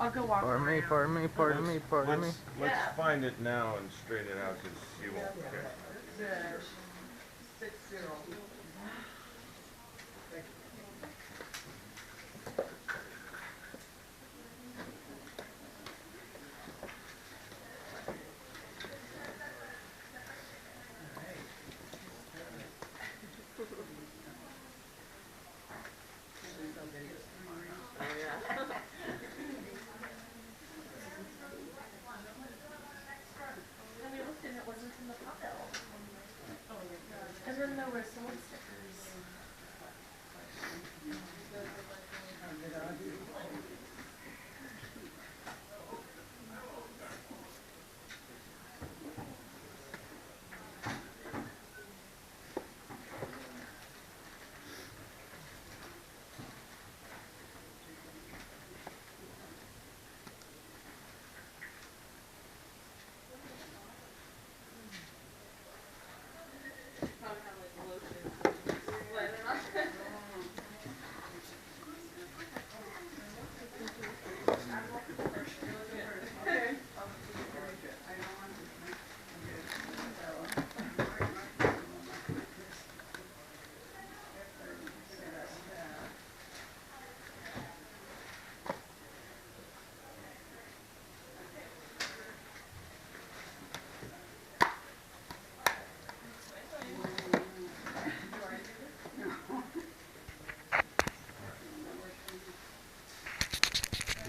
I'll go walk Pardon me. Let's find it now and straighten it out because you won't care. 60. And then there were some stickers.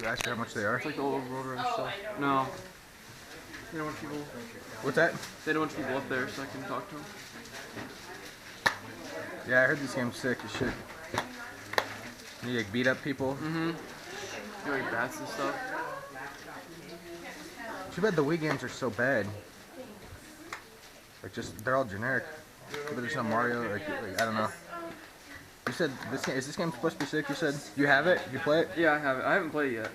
You ask how much they are? It's like the old roller and stuff. No. They don't want people. What's that? They don't want people up there, so I can talk to them. Yeah, I heard this game's sick as shit. You like beat up people. Mm-hmm. You like bats and stuff. Too bad the Wii games are so bad. Like they're all generic. But there's no Mario. Like I don't know. You said is this game supposed to be sick? You said you have it. You play it? Yeah, I have it. I haven't played it yet.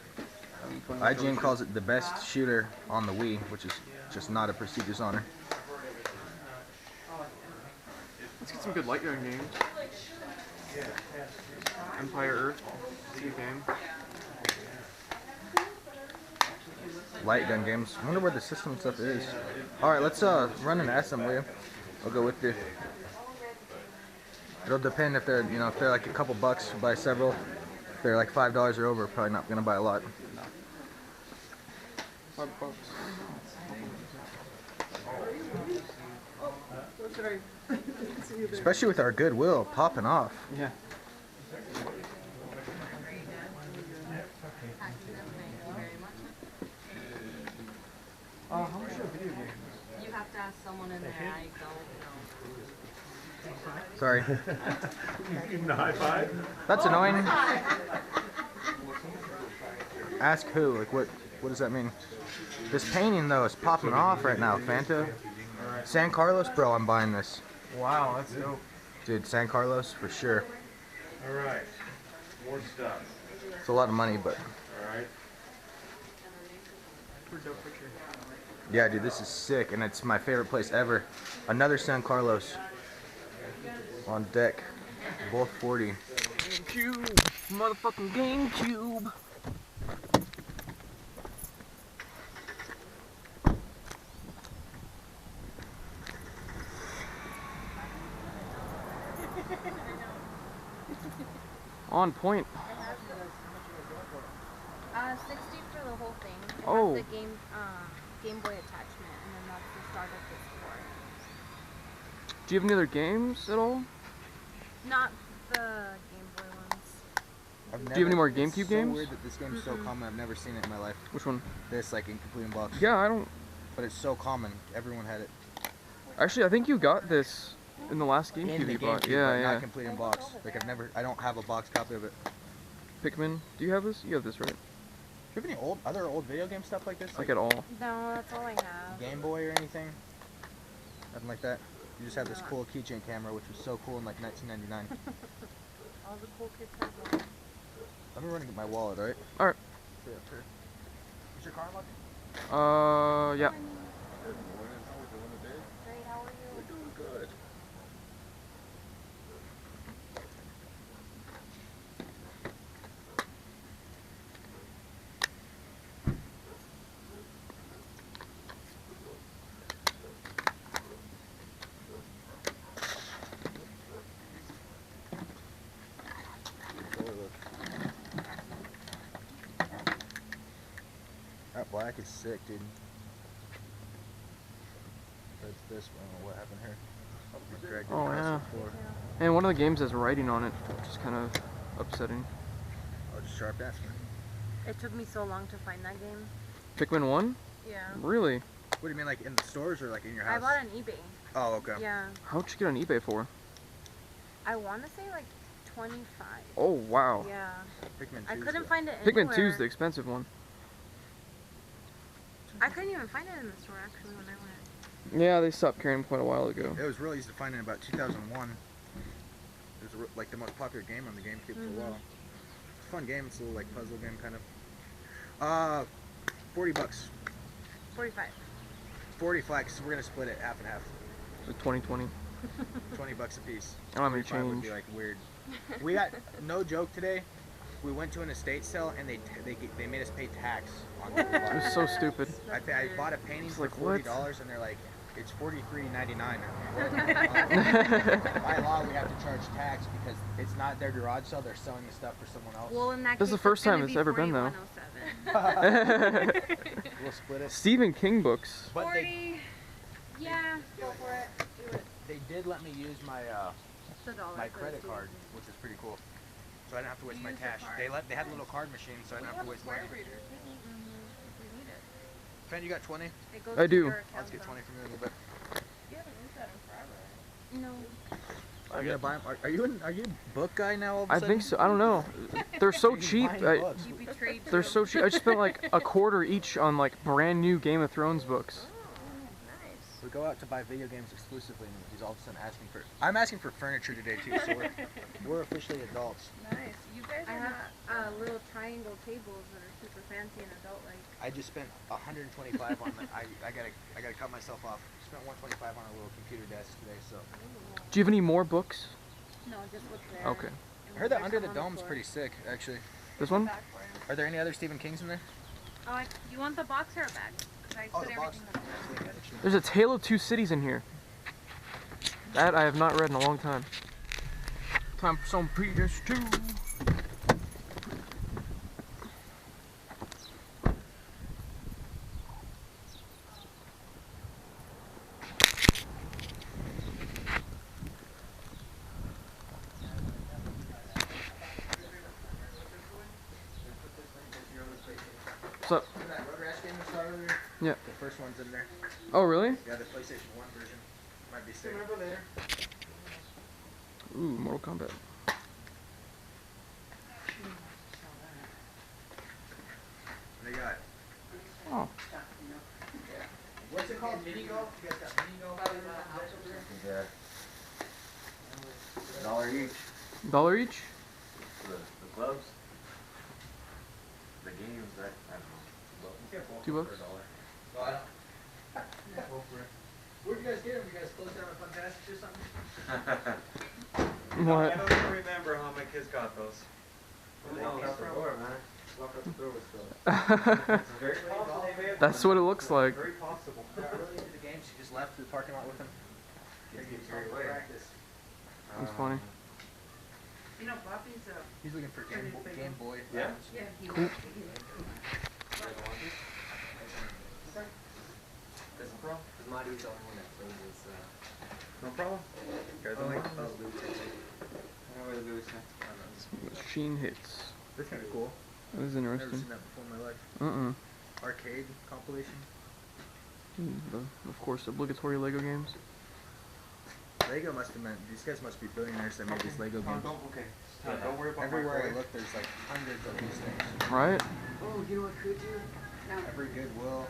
IGN calls it the best shooter on the Wii, which is just not a prestigious honor. Let's get some good light gun games. Empire Earth. It's a good game. Light gun games. I wonder where the system stuff is. Alright, let's run and ask them, will you? I'll go with you. It'll depend if they're like a couple bucks, buy several. If they're like $5 or over, probably not gonna buy a lot. $5. Especially with our Goodwill popping off. Yeah. How much are video games? You have to ask someone in there. I don't know. Sorry. Give him a high five. That's annoying. Ask who? Like what does that mean? This painting though is popping off right now, Fanta. San Carlos, bro, I'm buying this. Wow, that's dope. Dude, San Carlos for sure. Alright. More stuff. It's a lot of money, but Alright. yeah, dude, this is sick, and it's my favorite place ever. Another San Carlos on deck, both 40. GameCube, motherfucking GameCube. On point. 60 for the whole thing. It Oh. has the Game Boy attachment, and then that's the start of this board. Do you have any other games at all? Not the Game Boy ones. Do you have any more GameCube it's games? so weird that this game's so common. I've never seen it in my life. Which one? This, like, incomplete in box. Yeah, I don't... But it's so common. Everyone had it. Actually, I think you got this in the last In GameCube the you bought. GameCube, Yeah, but yeah. not complete in box. Like, I don't have a box copy of it. Pikmin. Do you have this? You have this, right? you have any other old video game stuff like this? Like at all. No, that's all I have. Game Boy or anything? Nothing like that? You just have this No. cool keychain camera, which was so cool in like 1999. All the cool kids have one. Let me run and get my wallet, alright? Alright. Is your car unlocked? Yeah. Good morning. How we doing today? Great, how are you? We're doing good. That black is sick, dude. That's this one. I don't know what happened here. Oh, yeah. And one of the games has writing on it, which is kind of upsetting. Oh, just sharp ass. It took me so long to find that game. Pikmin 1? Yeah. Really? What do you mean, like in the stores or like in your I house? bought it on eBay. Oh, okay. Yeah. How'd you get on eBay for? I want to say like 25. Oh, wow. Yeah. Pikmin 2's I couldn't the- find it anywhere. Pikmin 2 is the expensive one. I couldn't even find it in the store actually when I went. Yeah, they stopped carrying them quite a while ago. It was really easy to find in about 2001. It was like the most popular game on the GameCube for a while. It's a fun game. It's a little like puzzle game kind of. $40. 45. 40 flags. We're gonna split it half and half. So 2020. $20 a piece. I don't have any 45 would change. be like weird. We got no joke today. We went to an estate sale and they made us pay tax on what we It was bought. so stupid. I bought a painting It's for like, what? $40 and they're like, it's $43.99. By law, we have to charge tax because it's not their garage sale. They're selling the stuff for someone else. Well, in that This is case, the first time gonna it's be ever been, though. 4107. We'll split it. Stephen King books. But 40. Yeah, go for it. Do it. they did let me use my The dollar. my for credit the card, student. which is pretty cool. So I didn't have to waste You my used the cash. card. They had a little card machine, so I didn't have to waste money. Pen, you got 20? It goes I to do. your account, Let's get 20 from you in a little bit. You haven't used that in forever. No. I gotta buy 'em. Are you a book guy now? All of a I sudden? think so. I don't know. They're so You're cheap. buying books. You betrayed They're so cheap. I just spent like a quarter each on like brand new Game of Thrones books. Nice. We go out to buy video games exclusively, and he's all of a sudden asking for. I'm asking for furniture today too, so we're officially adults. Nice. You guys I have little triangle tables that are super fancy and adult-like. I just spent 125 on. I gotta cut myself off. Spent 125 on a little computer desk today, so. Do you have any more books? No, just what's there. Okay. I heard that Under the Dome's pretty sick, actually. This one? Are there any other Stephen Kings in there? Oh, you want the box or a bag? 'Cause I Oh, put the box. everything in the There's a Tale of Two Cities in here. That I have not read in a long time. Time for some PS2. What's up? That Road Rash game we saw earlier? Yeah. The first one's in there. Oh, really? Yeah, the PlayStation 1 version. Might be sick. Ooh, Mortal Kombat. They got. Oh. What's it called? Mini golf? You guys got mini golf? Yeah. $1 each. Dollar each? The gloves. The games, I don't know. $2 bucks? Oh, I don't. Where'd you guys get them? You guys closed down a Fantastic or something? What? I don't even remember how my kids got those. Where they came from. Walk up the door with stuff. It's very possible they may have That's what it looks like. Very possible. Got really into the game. She just left the parking lot with him. Carried away. Practice. That's funny. You know, Bobby's He's looking for Game Boy. Yeah? yeah, he Cool. That's the problem. Because Marty's the only one that plays this. No problem. Guys, Oh, like Machine hits. That's kind of cool. That is I've never interesting. seen that before in my life. Arcade compilation. The, of course, obligatory Lego games. Lego must have meant these guys must be billionaires that made these Lego games. Don't worry about Everywhere I look, there's like hundreds of these things. Right? Oh, you know what could do? Now, Every Goodwill.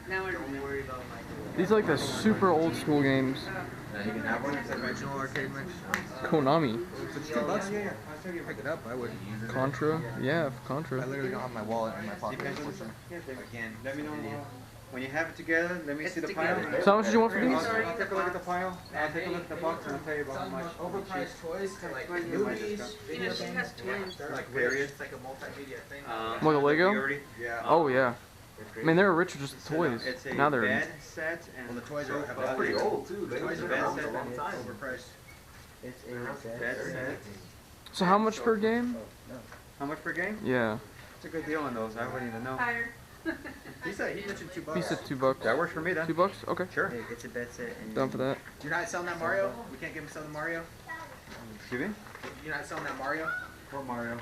now I don't worry about microwave. These are like the super old school games. Now you can have one. It's original arcade mix. Konami. It's $2. Yeah. Pick it up. I would. Contra. Yeah, I Contra. literally don't have my wallet in my pocket. Depends on Unfortunately. again. Let me know when you have it together. Let me see the pile. So how much did you want for these? I'll take a look at the pile. I'll take a look at the box and I'll tell you about how much. Overpriced toys to like movies, You know, she has twins. They're like Various. It's like a multimedia thing. Like a Lego? Yeah. Oh yeah. I mean, they were rich with just the toys. It's a Now they're bed set and Well, the toys are It's pretty old too. They Toys were are around bad for a long set. time. overpriced. It's a bed set. So how much per game? How much per game? Yeah. It's a good deal on those. I wouldn't even know. Higher. He mentioned $2. He said $2. That works for me then. $2? Okay. Sure. It's a bed set. And Done for that. You're not selling that Mario? We can't give him some Mario? Excuse me? You're not selling that Mario? Or Mario.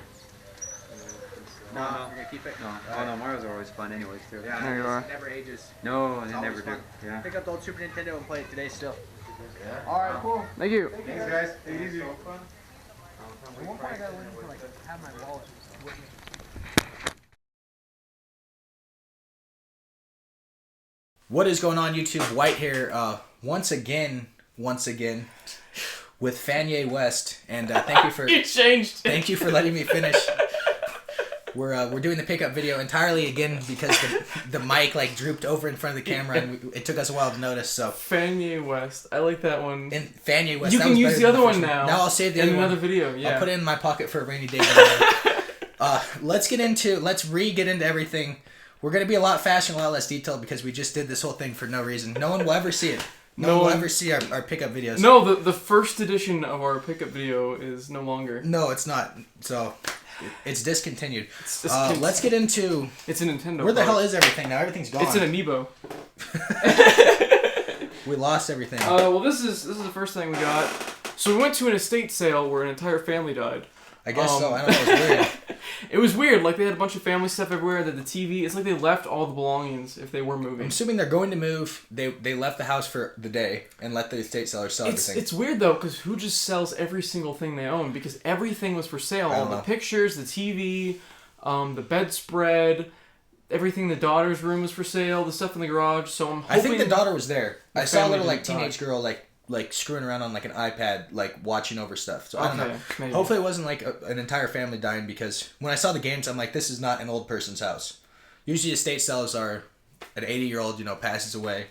No. You're gonna keep it? No. Oh no, Mario's are always fun anyways too. Yeah. There you are. It never ages. No, It's they always never do. fun. Yeah. Pick up the old Super Nintendo and play it today still. Alright, cool. Thank you. Thanks guys. Take it easy. At one point I got willing to like have my wallet with me. What is going on, YouTube? White here, once again, with Kanye West, and thank you for You changed it. thank you for letting me finish. We're doing the pickup video entirely again because the mic like drooped over in front of the camera, and it took us a while to notice. So Kanye West. I like that one. and Kanye West. You that can was use better the than other one first now. Now I'll save the in other another one. video. Yeah. I'll put it in my pocket for a rainy day. Let's get into everything. We're gonna be a lot faster and a lot less detailed because we just did this whole thing for no reason. No one will ever see it. No one will ever see our pickup videos. No, the first edition of our pickup video is no longer. No, it's not. So it's discontinued. It's Let's get into It's a Nintendo. where the hell product. is everything now? Everything's gone. It's an amiibo. We lost everything. Well, this is the first thing we got. So we went to an estate sale where an entire family died. I guess so. I don't know. It's weird. It was weird. Like, they had a bunch of family stuff everywhere. That the TV. It's like they left all the belongings if they were moving. I'm assuming they're going to move. They left the house for the day and let the estate seller sell everything. It's weird though, because who just sells every single thing they own? Because everything was for sale. I All don't the know. pictures, the TV, the bedspread, everything in the daughter's room was for sale. The stuff in the garage. So I'm hoping. I think the daughter was there. I saw a family little like didn't teenage girl like screwing around on like an iPad, like watching over stuff. So I don't Okay, know. maybe. Hopefully it wasn't like an entire family dying, because when I saw the games, I'm like, this is not an old person's house. Usually estate sales are an 80-year-old, passes away.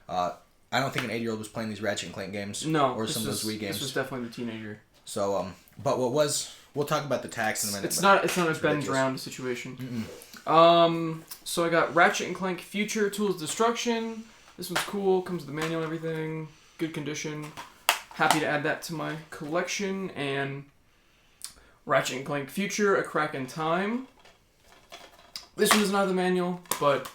I don't think an 80-year-old was playing these Ratchet and Clank games. No, or some of those Wii games. This was definitely the teenager. So but we'll talk about the tax in a minute. It's but not a Ben's ridiculous. round situation. So I got Ratchet and Clank Future Tools of Destruction. This one's cool. Comes with the manual and everything. Good condition. Happy to add that to my collection. And Ratchet and Clank Future: A Crack in Time. This one does not have the manual, but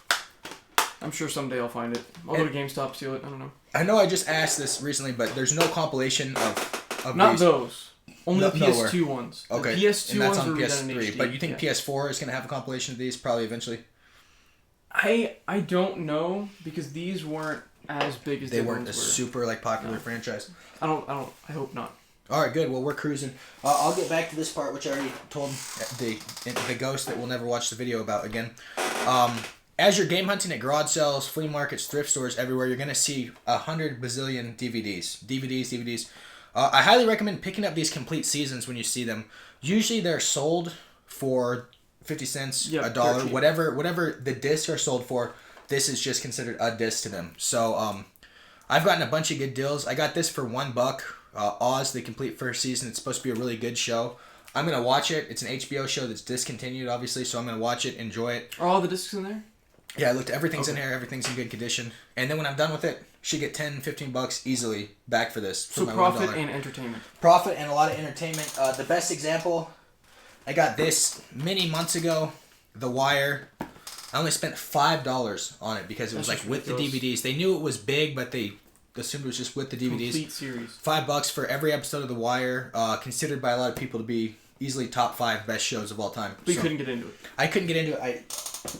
I'm sure someday I'll find it. I'll go to GameStop, steal it. I don't know. I know I just asked this recently, but there's no compilation of Not these. those. Only No- the PS2 nowhere. ones. Okay, The PS2 and that's ones on were redone in PS3. HD. But you think Yeah. PS4 is gonna have a compilation of these probably eventually? I don't know, because these weren't as big as They the weren't a ones were. super like popular franchise. I hope not. All right, good. Well, we're cruising. I'll get back to this part, which I already told the ghost that will never watch the video about again. As you're game hunting at garage sales, flea markets, thrift stores, everywhere, you're gonna see 100 bazillion DVDs. I highly recommend picking up these complete seasons when you see them. Usually they're sold for 50 cents, Yeah, a dollar, they're cheap. whatever the discs are sold for. This is just considered a disc to them. So I've gotten a bunch of good deals. I got this for $1. Oz, the complete first season. It's supposed to be a really good show. I'm gonna watch it. It's an HBO show that's discontinued, obviously, so I'm gonna watch it, enjoy it. Are all the discs in there? Yeah, I looked. Everything's in here. Everything's in good condition. And then when I'm done with it, should get $10-15 easily back for this. For So my profit $1. and entertainment. Profit and a lot of entertainment. The best example, I got this many months ago. The Wire. I only spent $5 on it because it was That's like just with the ridiculous. DVDs. They knew it was big, but they assumed it was just with the DVDs. Complete series. $5 for every episode of The Wire. Considered by a lot of people to be easily top 5 best shows of all time. But you So, couldn't get into it. I couldn't get into it.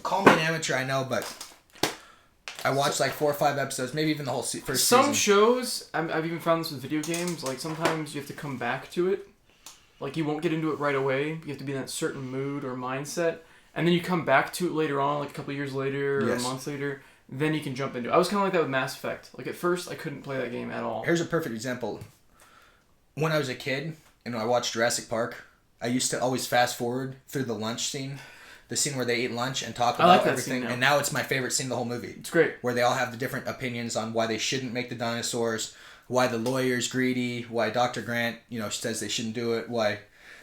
Call me an amateur, I know, but I watched like 4 or 5 episodes, maybe even the whole first Some season. shows, I've even found this with video games, like sometimes you have to come back to it. Like you won't get into it right away. You have to be in that certain mood or mindset. And then you come back to it later on, like a couple of years later or a month later. Then you can jump into it. I was kind of like that with Mass Effect. Like at first, I couldn't play that game at all. Here's a perfect example. When I was a kid and I watched Jurassic Park, I used to always fast forward through the lunch scene. The scene where they eat lunch and talk about everything. And now it's my favorite scene in the whole movie. It's great. Where they all have the different opinions on why they shouldn't make the dinosaurs, why the lawyer's greedy, why Dr. Grant, says they shouldn't do it, why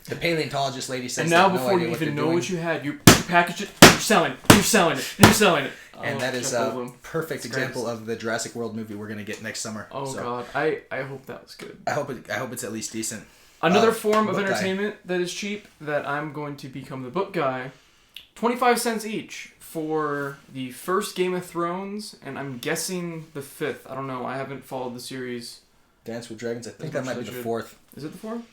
the paleontologist lady says and now they have no before idea you what even they're know doing. what you had, you package it, you're selling it, you're selling it, you're selling it. And that is a perfect example of the Jurassic World movie we're going to get next summer. Oh, so God. I hope that was good. I hope it's at least decent. Another form of book entertainment that is cheap that I'm going to become the book guy. 25 cents each for the first Game of Thrones, and I'm guessing the 5th. I don't know. I haven't followed the series. Dance with Dragons? I think that might be the 4th. Is it the 4th?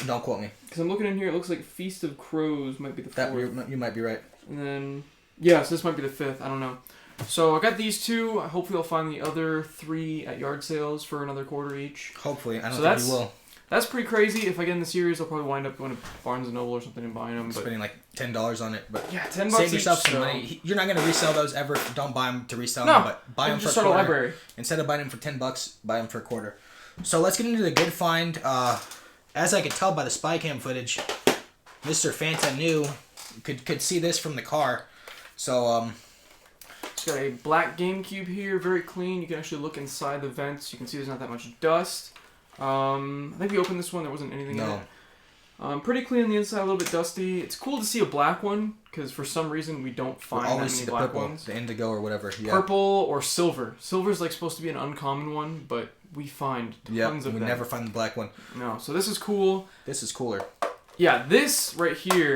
Don't quote me. Because I'm looking in here, it looks like Feast of Crows might be the 4th. You might be right. And then, yeah, so this might be the 5th. I don't know. So I got these 2. Hopefully I'll find the other 3 at yard sales for another quarter each. Hopefully. I don't think you will. That's pretty crazy. If I get in the series, I'll probably wind up going to Barnes & Noble or something and buying them. Spending like $10 on it. But yeah, $10 save yourself each, some money. You're not going to resell those ever. Don't buy them to resell them, but buy them for just a start quarter. a library. Instead of buying them for $10, buy them for a quarter. So let's get into the good find. As I could tell by the spy cam footage, Mr. Fanta knew could see this from the car. So it's got a black GameCube here, very clean. You can actually look inside the vents. You can see there's not that much dust. I think we opened this one. There wasn't anything in it. Pretty clean on the inside, a little bit dusty. It's cool to see a black one because for some reason we don't find that many black purple, ones. The indigo or whatever. Yeah. Purple or silver. Silver's like supposed to be an uncommon one, but we find tons of them. We never find the black one. No, so this is cool. This is cooler. Yeah, this right here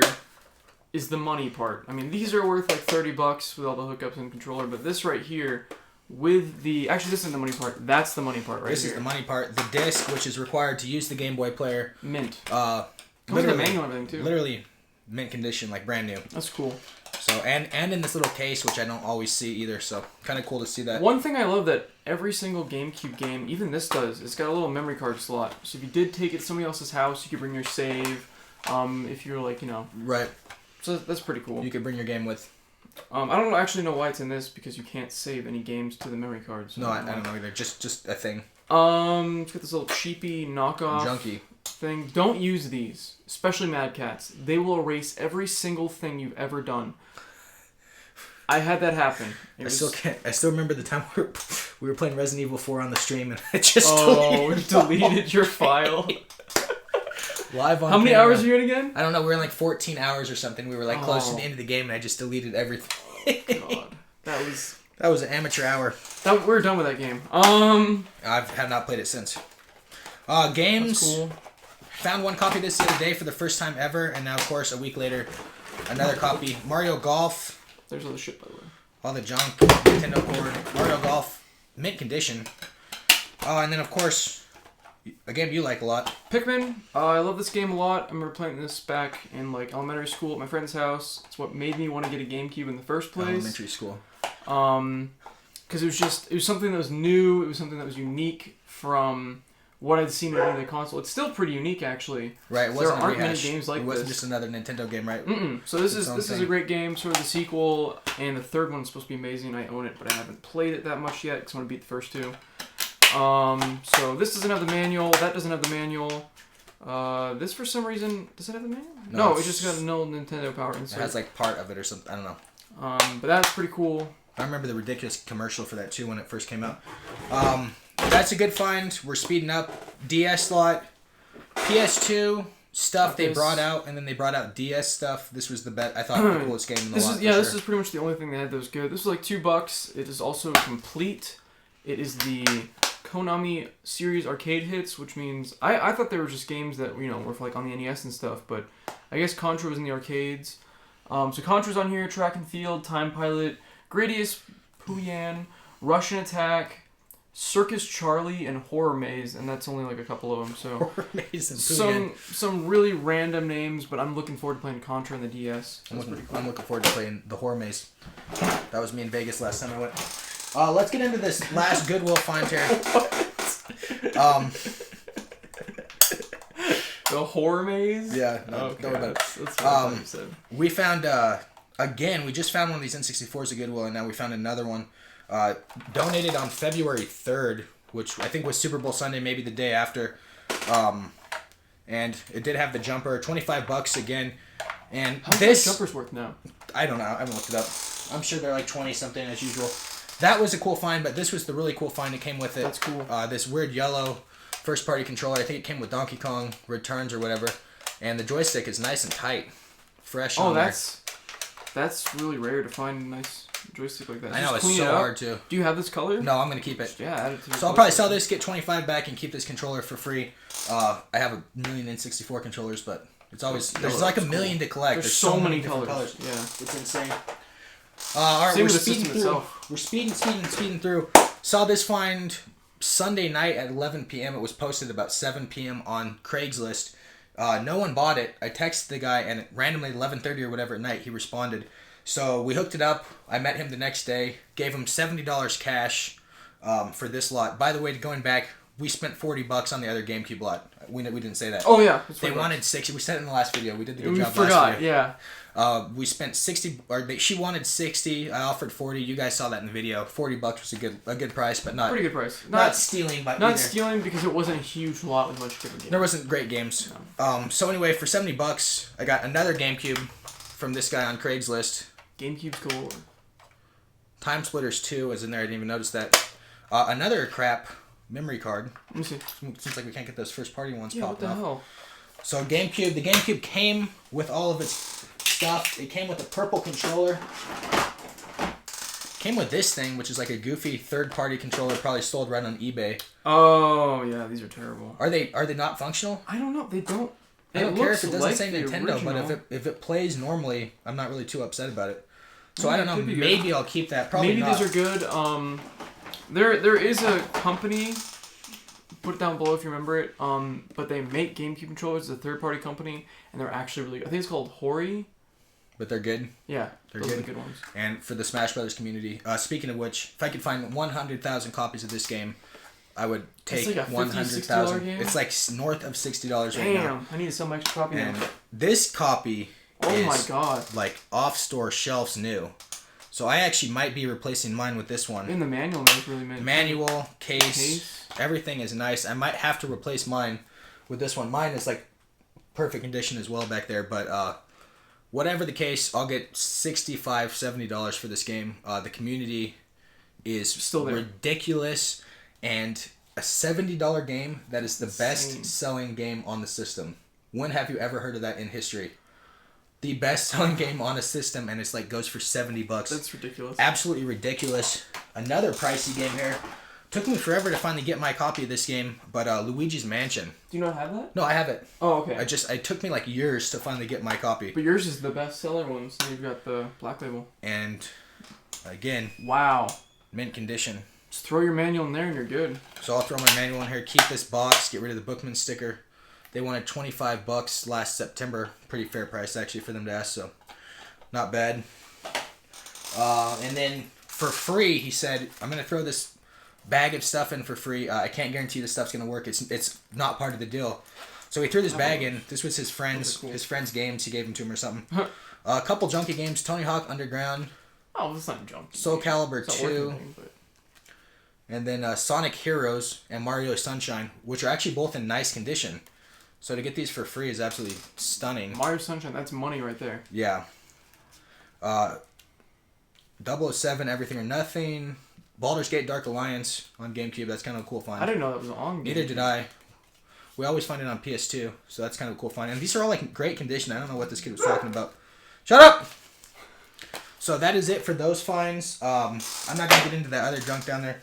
is the money part. I mean, these are worth like $30 with all the hookups and controller, but this right here with the... Actually, this isn't the money part. That's the money part right here. This is the money part. The disc, which is required to use the Game Boy player. Mint. Comes with a manual and everything, too. Literally mint condition, like brand new. That's cool. So, and in this little case, which I don't always see either, so kind of cool to see that. One thing I love that every single GameCube game, even this does, it's got a little memory card slot. So if you did take it to somebody else's house, you could bring your save. If you're like, Right. So that's pretty cool. You could bring your game with. I don't actually know why it's in this because you can't save any games to the memory cards. So no, I don't know either. Just a thing. It's got this little cheapy knockoff junky thing. Don't use these, especially Mad Cats. They will erase every single thing you've ever done. I had that happen. I still remember the time we were playing Resident Evil 4 on the stream and I just deleted your file. Live on How many camera. hours are you in again? I don't know. We were in like 14 hours or something. We were like close to the end of the game, and I just deleted everything. God, that was an amateur hour. We're done with that game. I have not played it since. Games. That's cool. Found one copy this the other day for the first time ever, and now of course a week later, another copy. Mario Golf. There's all the shit by the way. All the junk. Nintendo board. Mario Golf, mint condition. And then of course. A game you like a lot. Pikmin. I love this game a lot. I remember playing this back in like elementary school at my friend's house. It's what made me want to get a GameCube in the first place. Elementary school. Because it was something that was new. It was something that was unique from what I'd seen with the console. It's still pretty unique actually. Right. It wasn't there aren't many games like this. It wasn't just another Nintendo game, right? So this is a great game. Sort of the sequel, and the third one's supposed to be amazing. I own it, but I haven't played it that much yet because I want to beat the first 2. So this doesn't have the manual, that doesn't have the manual. This for some reason, does it have the manual? No, it just got no Nintendo Power insert. It has like part of it or something, I don't know. But that's pretty cool. I remember the ridiculous commercial for that too when it first came out. That's a good find. We're speeding up. DS slot, PS2 stuff they brought out, and then they brought out DS stuff. This was the best. I thought the coolest game in the lot. This is pretty much the only thing they had that was good. This was like $2. It is also complete. It is the Konami series arcade hits, which means I thought they were just games that were for like on the NES and stuff, but I guess Contra was in the arcades. So Contra's on here, Track and Field, Time Pilot, Gradius, Puyan, Russian Attack, Circus Charlie, and Horror Maze, and that's only like a couple of them. So Horror Maze and Puyan. some really random names, but I'm looking forward to playing Contra on the DS. I'm looking forward to playing the Horror Maze. That was me in Vegas last time I went. Let's get into this last Goodwill find here. The horror maze? Yeah. No, Okay, don't worry about it. that's what you said. We found, again, we just found one of these N64s at Goodwill, and now we found another one. Donated on February 3rd, which I think was Super Bowl Sunday, maybe the day after. And it did have the jumper, $25 again. And How's this that jumper's worth now? I don't know. I haven't looked it up. I'm sure they're like 20 something as usual. That was a cool find, but this was the really cool find that came with it. That's cool. This weird yellow first party controller. I think it came with Donkey Kong Returns or whatever. And the joystick is nice and tight, fresh. Oh, on that's really rare to find a nice joystick like that. I know, Just it's clean so it up. hard too. Do you have this color? No, I'm gonna keep it. Yeah, add it to your So I'll probably collection. sell this, get 25 back, and keep this controller for free. I have a million N64 controllers, but it's always there's like a million to collect. There's so many different colors. Yeah. It's insane. All right, Same we're with the speeding system through. itself. We're speeding through. Saw this find Sunday night at 11 p.m. It was posted about 7 p.m. on Craigslist. No one bought it. I texted the guy, and randomly 11:30 or whatever at night, he responded. So we hooked it up. I met him the next day. Gave him $70 cash for this lot. By the way, going back, we spent $40 on the other GameCube lot. We didn't say that. Oh yeah. it's They $40. wanted 60. We said it in the last video. We did the good We job forgot. last video. Yeah. We spent 60, she wanted 60. I offered 40. You guys saw that in the video. $40 was a good price, but not Pretty good price. not stealing. But Not either. stealing because it wasn't a huge lot with a bunch of different games. There wasn't great games. So anyway, for $70, I got another GameCube from this guy on Craigslist. GameCube's cool. Time Splitters 2 is in there. I didn't even notice that. Another crap memory card. Let me see. Seems like we can't get those first party ones Yeah, what popping the off. hell? So GameCube, the GameCube came with all of its stuff. It came with a purple controller. Came with this thing, which is like a goofy third-party controller, probably sold right on eBay. Oh yeah, these are terrible. Are they not functional? I don't know. They don't. I don't care if it doesn't like say the Nintendo, but original. if it plays normally, I'm not really too upset about it. So Yeah, I don't it know. could be good. Maybe I'll keep that. Probably Maybe not. these are good. There is a company. Put it down below if you remember it. But they make GameCube controllers. It's a third-party company, and they're actually really good. I think it's called Hori. But they're good. Yeah, They're those are good. the good ones. And for the Smash Brothers community, speaking of which, if I could find 100,000 copies of this game, I would take It's like a $50, 100,000. $60 game? It's like north of $60 right now. Damn, I need to sell my extra copy And now. this copy Oh is my god. like off-store shelves new. So I actually might be replacing mine with this one. And the manual is really mint. Manual, case, Case. everything is nice. I might have to replace mine with this one. Mine is like perfect condition as well back there, but whatever the case, I'll get $65, $70 for this game. The community is Still there. ridiculous, and a $70 game that is the Insane. best selling game on the system. When have you ever heard of that in history? The best selling game on a system, and it's like goes for $70. That's ridiculous. Absolutely ridiculous. Another pricey game here. Took me forever to finally get my copy of this game, but Luigi's Mansion. Do you not have that? No, I have it. Oh, okay. It took me like years to finally get my copy. But yours is the best seller one, so you've got the black label. And again, Wow. mint condition. Just throw your manual in there and you're good. So I'll throw my manual in here, keep this box, get rid of the Bookman sticker. They wanted $25 last September. Pretty fair price actually for them to ask, so not bad. And then for free, he said, I'm going to throw this bag of stuff in for free. I can't guarantee this stuff's going to work. It's not part of the deal. So he threw this bag in. This was his friend's games. He gave them to him or something. A couple junky games. Tony Hawk Underground. Oh, that's not junk. Soul Calibur It's not 2. worth anything, but... And then Sonic Heroes and Mario Sunshine, which are actually both in nice condition. So to get these for free is absolutely stunning. Mario Sunshine, that's money right there. Yeah. 007, Everything or Nothing. Baldur's Gate Dark Alliance on GameCube. That's kind of a cool find. I didn't know that was on Neither GameCube. did I. We always find it on PS2, so that's kind of a cool find. And these are all like great condition. I don't know what this kid was talking about. Shut up! So that is it for those finds. I'm not going to get into that other junk down there.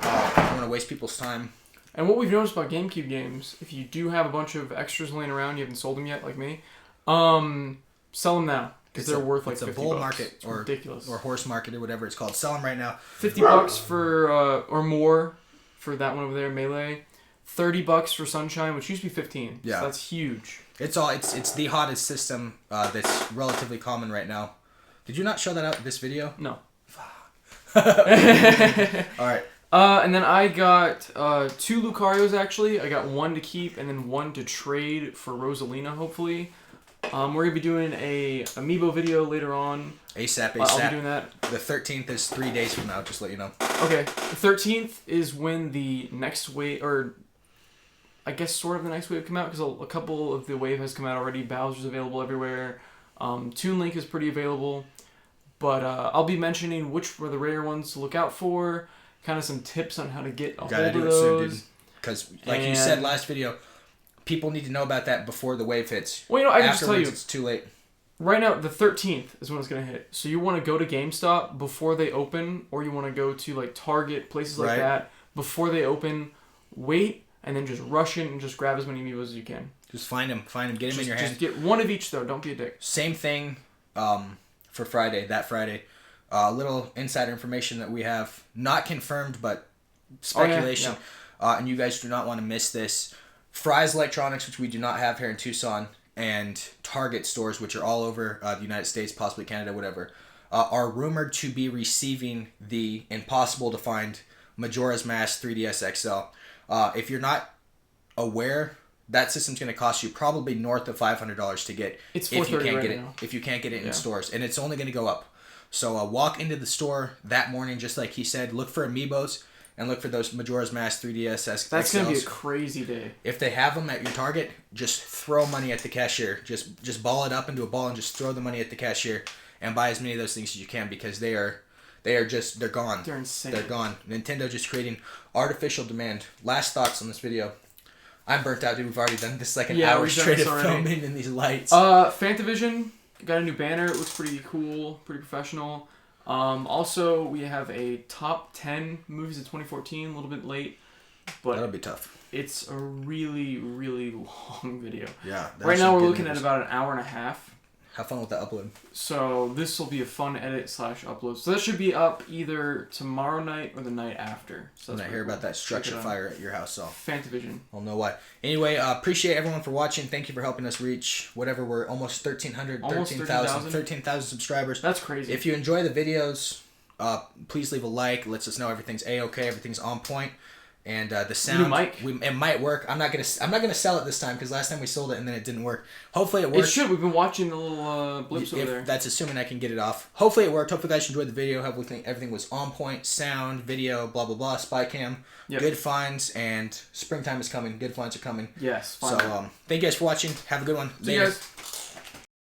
I don't want to waste people's time. And what we've noticed about GameCube games, if you do have a bunch of extras laying around, you haven't sold them yet, like me, sell them now. Because they're worth like it's a $50. bull market It's or ridiculous. or horse market or whatever it's called. Sell them right now. $50 for or more for that one over there, Melee. $30 for Sunshine, which used to be $15. Yeah. So that's huge. It's the hottest system that's relatively common right now. Did you not show that out in this video? No. All right. And then I got 2 Lucarios actually. I got 1 to keep and then 1 to trade for Rosalina, hopefully. We're gonna be doing a amiibo video later on. ASAP. I'll be doing that. The 13th is 3 days from now. Just to let you know. Okay, the 13th is when the next wave, or I guess sort of the next wave come out, because a couple of the wave has come out already. Bowser's available everywhere. Toon Link is pretty available. But I'll be mentioning which were the rare ones to look out for, kind of some tips on how to get a hold of those. Because, like you said last video, people need to know about that before the wave hits. Well, I can just tell you, it's too late. Right now, the 13th is when it's going to hit. So you want to go to GameStop before they open, or you want to go to like Target, places like that, before they open, wait, and then just rush in and just grab as many amiibos as you can. Just find them, get them in your hand. Just get one of each, though. Don't be a dick. Same thing for Friday, that Friday. Little insider information that we have, not confirmed, but speculation. And you guys do not want to miss this. Fry's Electronics, which we do not have here in Tucson, and Target stores, which are all over the United States, possibly Canada, whatever, are rumored to be receiving the impossible to find Majora's Mask 3DS XL. If you're not aware, that system's going to cost you probably north of $500 to get. It's if you can't right get it. now. If you can't get it in stores, and it's only going to go up. So walk into the store that morning, just like he said. Look for amiibos and look for those Majora's Mask 3DS XLs. That's going to be a crazy day. If they have them at your Target, just throw money at the cashier. Just ball it up into a ball and just throw the money at the cashier and buy as many of those things as you can, because they're gone. They're insane. They're gone. Nintendo just creating artificial demand. Last thoughts on this video. I'm burnt out, dude. We've already done this like an hour straight of filming in these lights. Fantavision got a new banner. It looks pretty cool, pretty professional. Also, we have a top 10 movies of 2014, a little bit late, but that'll be tough. It's a really, really long video. Yeah. Right now, we're looking at about an hour and a half. Have fun with the upload. So this will be a fun edit / upload. So that should be up either tomorrow night or the night after. So when I hear about that structure fire at your house, so Fantavision. I'll know why. Anyway, appreciate everyone for watching. Thank you for helping us reach whatever, we're almost 13,000 subscribers. That's crazy. If you enjoy the videos, please leave a like. Lets us know everything's a-okay, everything's on point. And the sound, it might work. I'm not gonna sell it this time, because last time we sold it and then it didn't work. Hopefully it worked. It should. We've been watching the little blips over there. That's assuming I can get it off. Hopefully it worked. Hopefully you guys enjoyed the video. Hopefully everything was on point. Sound, video, blah blah blah. Spy cam, good finds, and springtime is coming. Good finds are coming. Yes. Finally. So thank you guys for watching. Have a good one. See you guys.